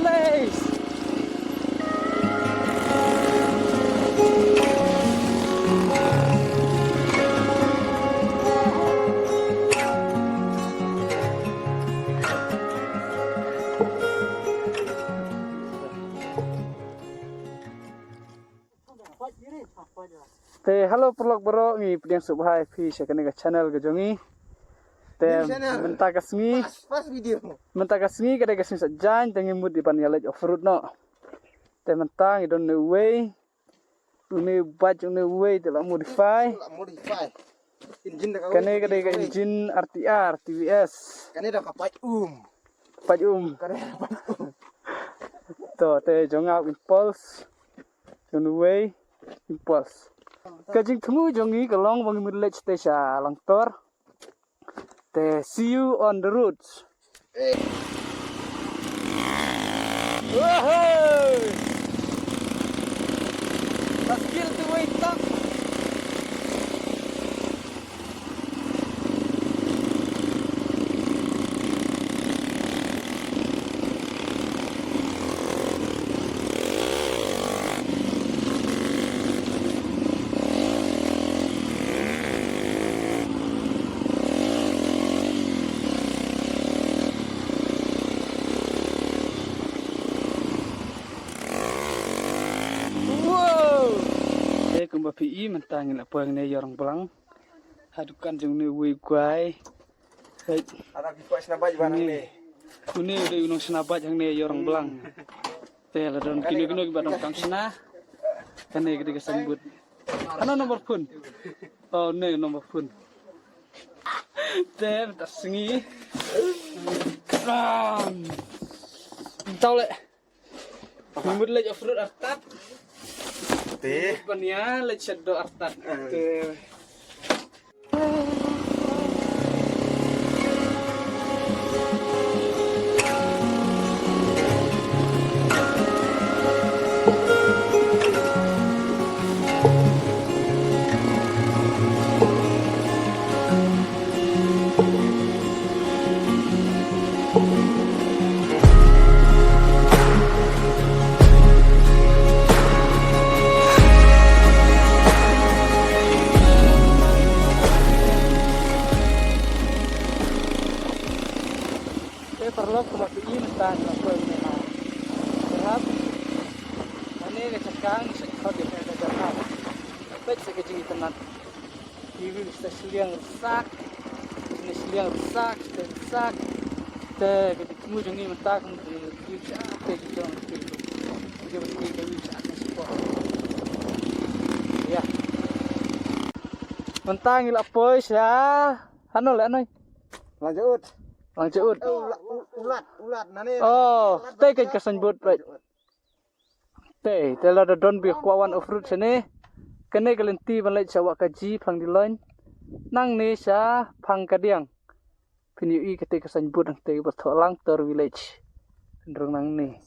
place. Te halo perlok bro ngi pediang subhai fi sekane ke channel ke jongi. Te menta kasmi. Pas video. Menta kasmi kada kasmi sajan tengi mud di pan yalet off road no. Te menta ngi don the way. Uni baj uni way te la modify. Modify. Engine dah Kane kada ke engine RTR TVS. Kane dah kapai Paj Kane kapai To te jonga impulse. Uni way impulse. Kajing temu jongi kalong wangi mudlech te sha langtor. Te see you on the roads. Wahai. Skill to wait up. Kumba PI mentang la puang ne yorong belang hadukan jeng ne wi guai hai Ada kipas nabai barang ni. kune udah unong senabat jeng ne yorong belang te la don kino badong kang sena kane gede kesambut ano nomor pun oh ne nomor pun te tasingi ram tau le mumut le off road artat Pania lecet do artat. Perlu kembali mentah apa ini mah berhab ini kecekang sekau di dalam baik sekejing tenat ini bisa seliang rusak ini seliang rusak ketemu jengi mentah kemudian diucap gitu dia mesti diucap support ya mentah ngilap pois ya anu le anoi Lanjut. Ulat nane. Oh, te ke kesanbut baik. Te la don bi kwawan off-road sene. Kene kelenti balai Jawa kaji phang di line. Nang ne sa phang kadiang. Pini i kete kesanbut nang te batholang ter village. Ndrong nang ne.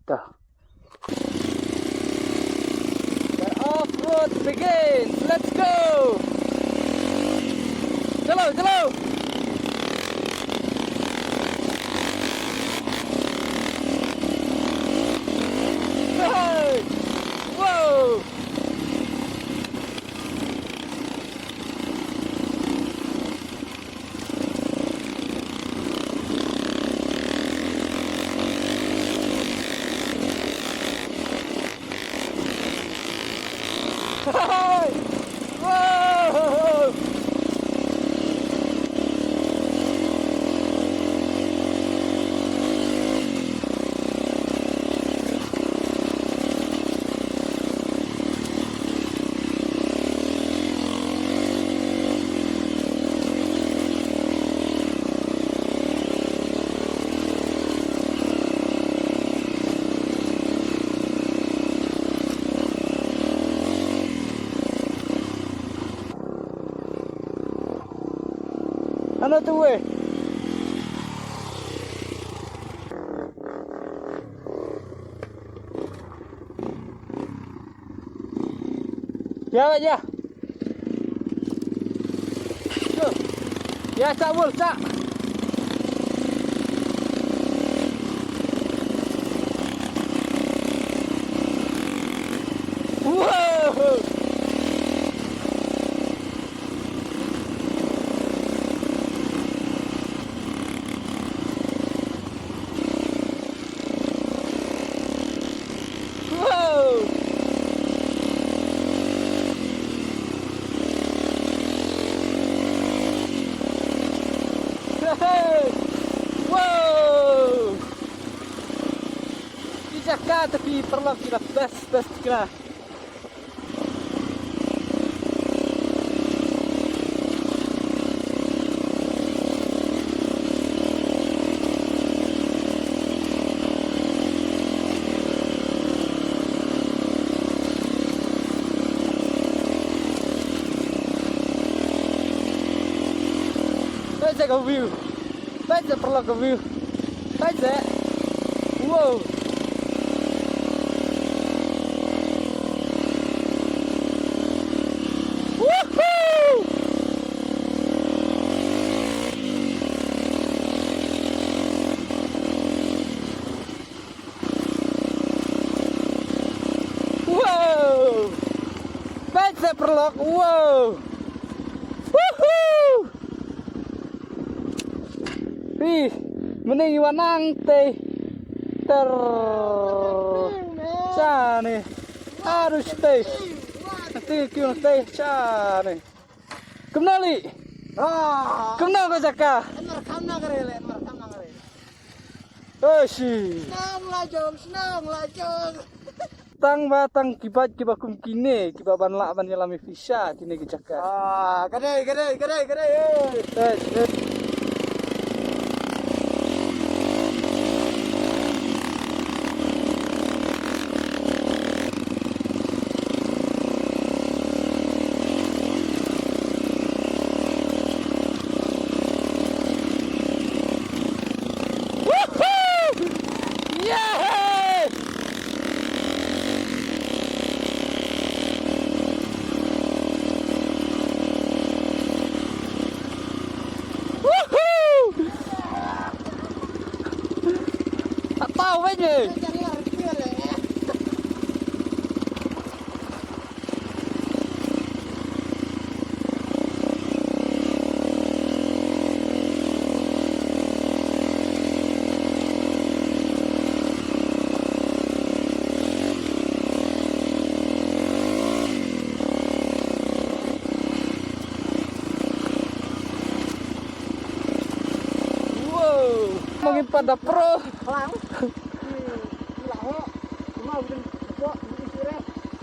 Dah. The off-road begins. Let's go. Jalo. Whoa! Whoa! Ano tu weh? Ya aja. Ya cabul cak. Wow. Di Jakarta tapi perlu kita best kita. Baca ke view, baca perlu ke view, baca, wow, woohoo, wow, baca perlu, wow, woohoo. Ih, mending wanang teh nih harus teh nanti kau teh nih kembali kembali ke Jaka Senang lah jom. tang batang kibat kum kini kibaban lak ban yalami visa kini ke Jaka Kedai. tak tahu aja. Mungkin pada pro.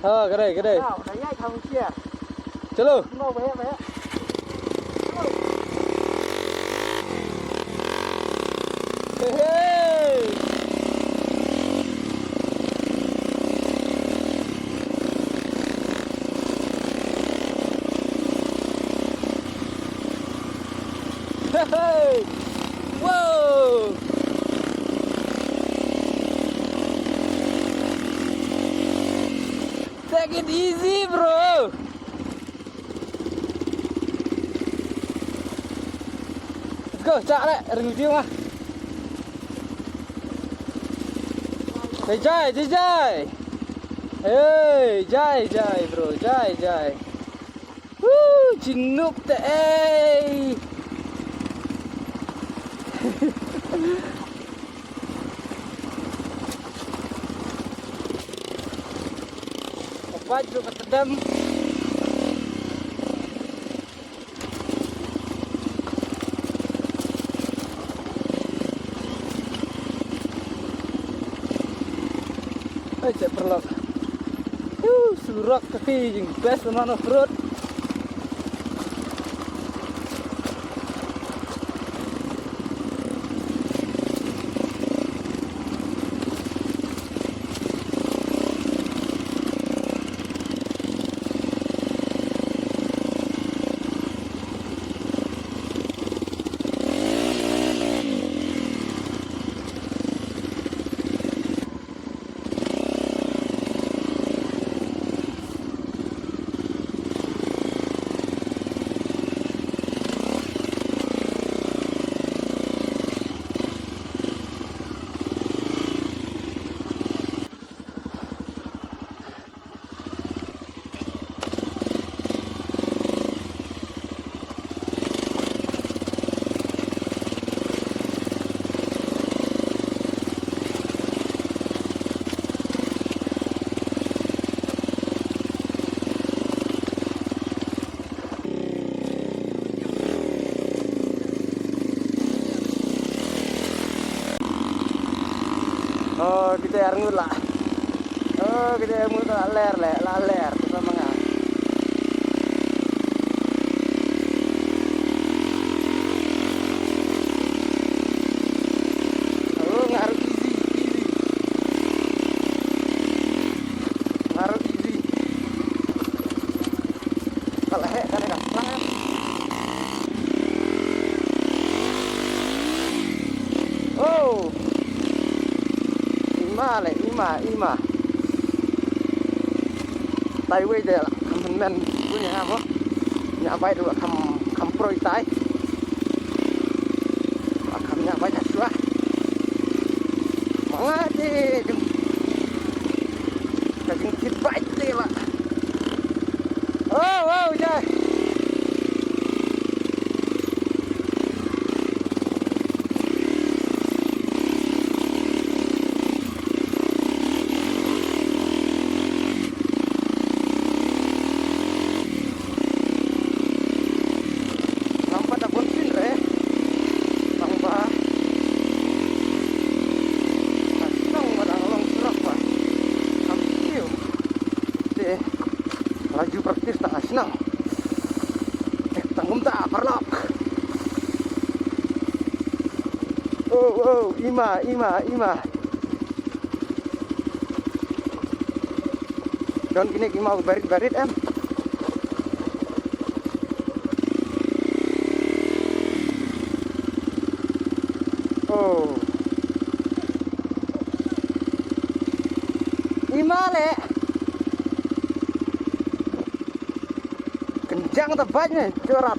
Oh, gede. Chalo. Hey. Hey. Whoa. Take it easy, bro. Let's go, cak lek, review mah. Jai. Hey, jai, bro, jai. Woo, jinup teh, eh. Baju ketedam. Cek perlok. Surak kaki yang best teman off-road. Oh, kita arngut lah. Oh, kita arngut lah ler le, la ler kita mangga. Oh, ngaruh easy. Ngaruh easy. Kalau hek kan dah. Oh. Ima. Tai quay đây là mình men của nhà có nhà bay được cầm proi tai cầm nhà bay thật quá manga đi cái gì thịt bay đi mà oh trời laju praktis tengah senang tanggung tak perlok oh ima don kini mau barit em oh ima le kencang tebaknya corat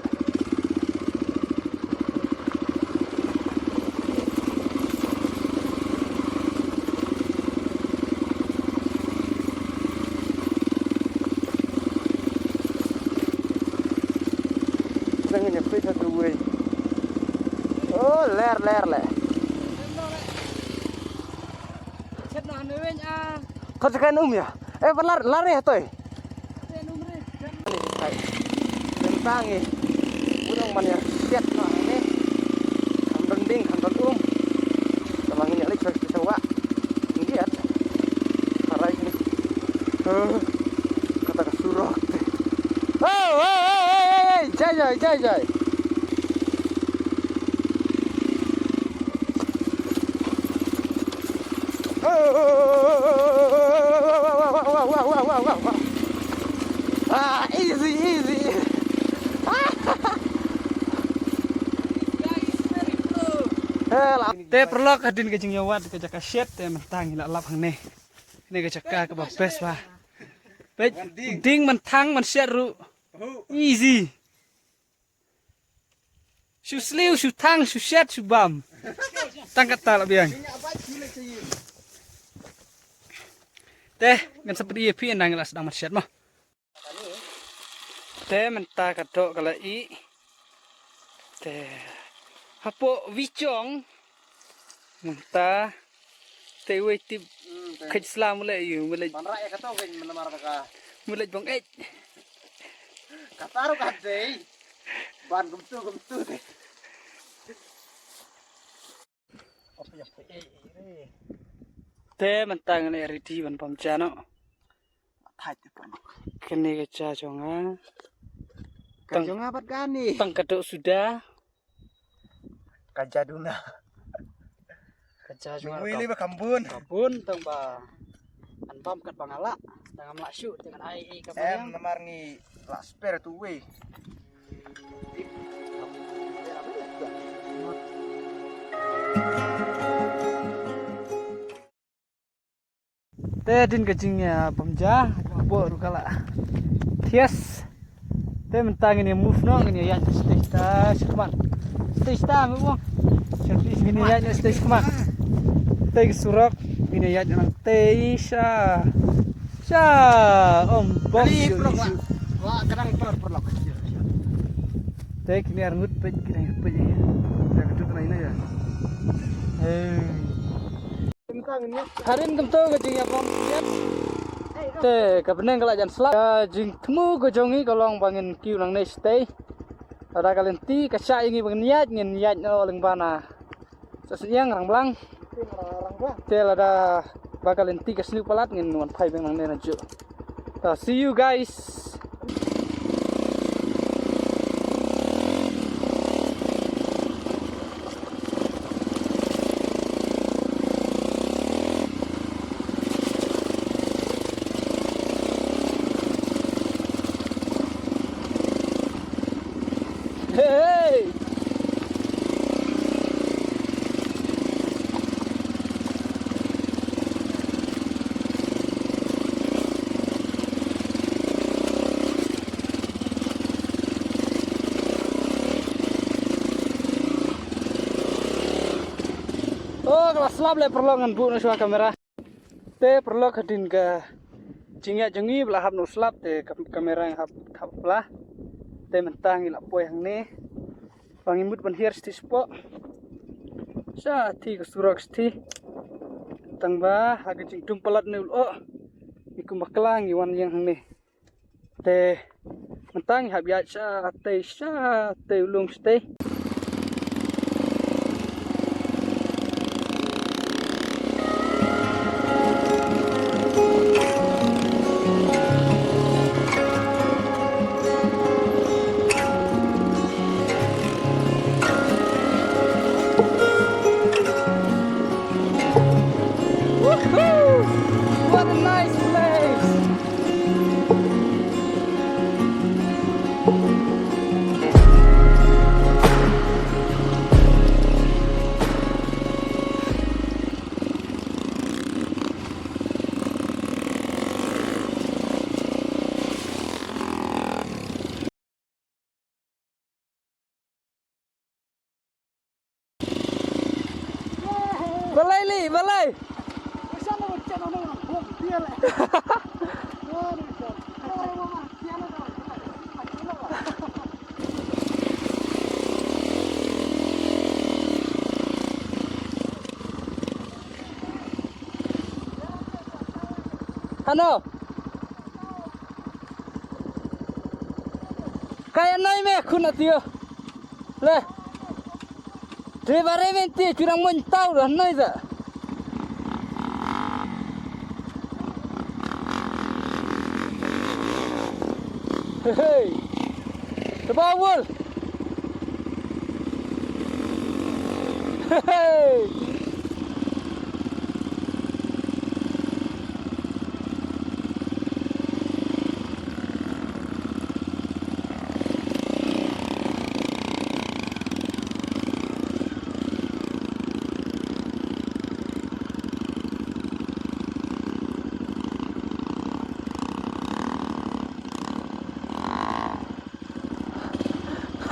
dengan nyepit satu way oh ler Chết nào nữa bên à. kau sekarang ya lari ya toy tentang ini udah mana siap nah ini kamdon sama ini lagi harus disewa lihat karena ini kata kesurok jai easy Te perlu kadin ke jeng yawat ke jaka shed te mentang ila lap hang ne. Ini ke jaka ke bes ba. Baik ding mentang men shed ru. Easy. Shu sliu shu tang shu shed shu bam. Tang kata la biang. Te kan seperti EP nang ila sedang men shed mah. Te mentah kadok kala i. Te hapo vicong mentah te tip kej slam mulai manra ya kata wen menemar ka mulai bang kataru kadei ban gemtu deh apa ya te mentah ngene ready ban pamjano thai te pan kene keca jonga kanjong apat gani tang kadok sudah kajaduna keca jonga wili ba kambun tang ba anpam kat bangala tang amla syu dengan ai ka em namar ngi la spare tu we te din kecingnya pemja bo rukala thias te mentang ini move no ini ya stage keman stage ta mo ini ya stage keman te surok ini ya nang te sha om bos wa kadang perlok te kini arngut pe kini pe ya kedut na ina ya harin kemto kecingnya pemja te kabeneng kala jan slap jing temu gojongi kolong bangin kiu nang ne stay ada kalian ti kaca ingi bangin niat no leng bana sesiang rang belang Tel ada bakalin tiga sniu palat ngin wan pai beng nang nena ju. See you guys. Hey. Oh, kelas lab le perlu ngan bu nuswa kamera. Te perlu kadin ke jingya jengi belah hab nuslap te kamera yang hab belah. Te mentang ilak po yang ni. Pangimut banhir stispo. Sa ti ke surak sti. Tang ba agak jing tumpalat ni ulo. Iku maklang iwan yang ni. Te mentang hab ya sa te ulung sti. What a nice place! Balai li, balai! Ano? Kaya noy me kun atio. Le. Drivare venti curang montau lah noy za. Hey. Tebawul. Hey.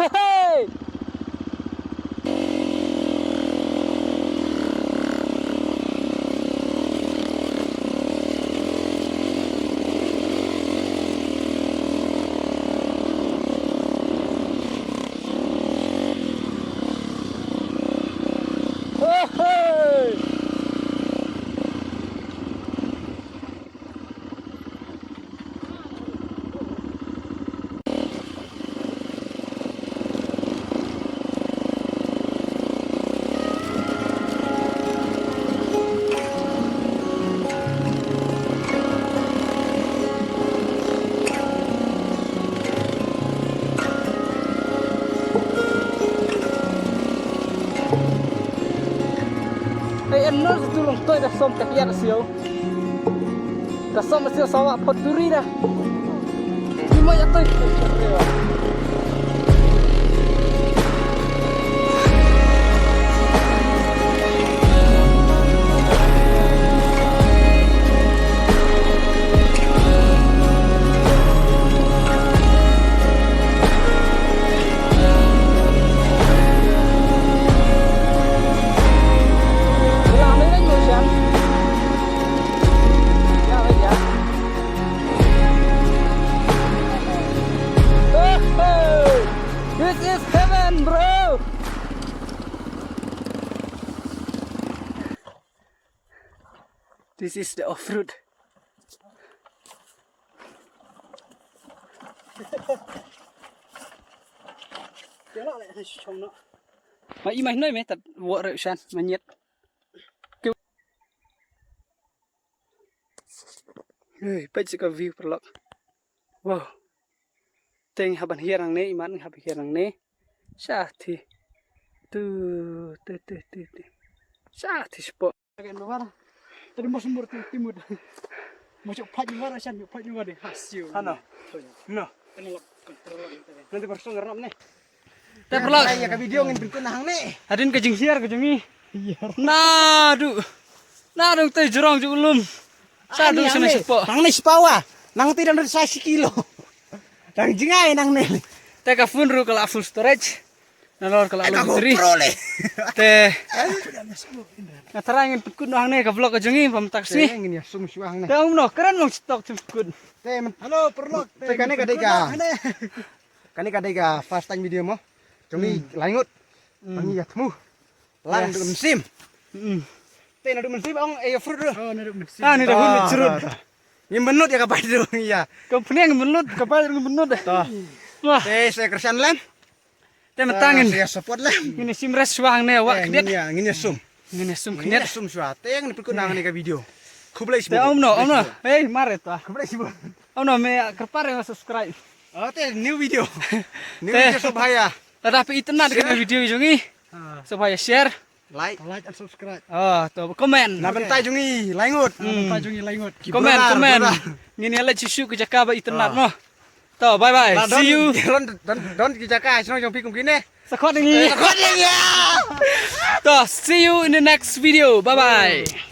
Hey! Oh, hey! Hey, enor tulung toy dah som kakian siau. Dah som siau sawa poturi dah. Lima ya toy. This is heaven, bro. This is the off-road. Mà im mày nơi mấy tật vợ rượu san mà nhiệt. baik juga view perlok. Wow. Teng haban hirang ne iman haban hirang ne. Syahti. Tuh. Syahti spot. Kayak luar. Tadi mau sumur timur. Mau coba luar asan, coba luar deh hasil. Hano. No. Nanti bersong ngeram nih. Teh perlok. Ya ke video ngin berikut nahang nih. Hadin kejeng siar kejeng ni. Nah, dong teh jurang julum. Sadu sana spot. Nang nih sepawa. Nang tidak ada 1 kilo. Nang jengai nang nih. Teh ka phone ru kala full storage. Nalor kala lu bateri. Teh. Ngatarangin pekut nang nih ka vlog kejengi pam taksi. Ngin ya sum suang nih. Teh umno keren mong stok pekut. Halo perlok. Teh kane kadega. Kane kadega first time video mo. Cumi langut. Pangi ya temu. Lang du mesim. Teh nadu mesim ong fruit ru. Oh, nadu mesim. Ah, ni dah hunut cerut. Ngin benut ya kapai du iya. Company yang benut, kapal yang benut dah. Wah, Teh saya kersan lem. teh metangin. Saya support lem. Ini simres suang ne awak Ngin kediat. ya ngin ya sum. Ngene sum Ngin kediat. ya sum suat. Teh yang dipikun nang nih ka video. Kublai Teh umno. Hei, mare ta. Kublai sibuk. Umno me kerpare yang subscribe. Oh, teh new video. New Teh. video sobhaya. Tetapi itu nak dengan video jungi. Supaya share. Like and subscribe. Oh, tuh komen. Na bentai jungi langut. Jungi langut. Komen. Ngini ala cisu ke Jakarta itu nak mo. Tuh, bye bye. See you. Don't kijaka sino jong pikum kini. Sekot ini. Kod ya. Tuh, see you in the next video. Bye bye.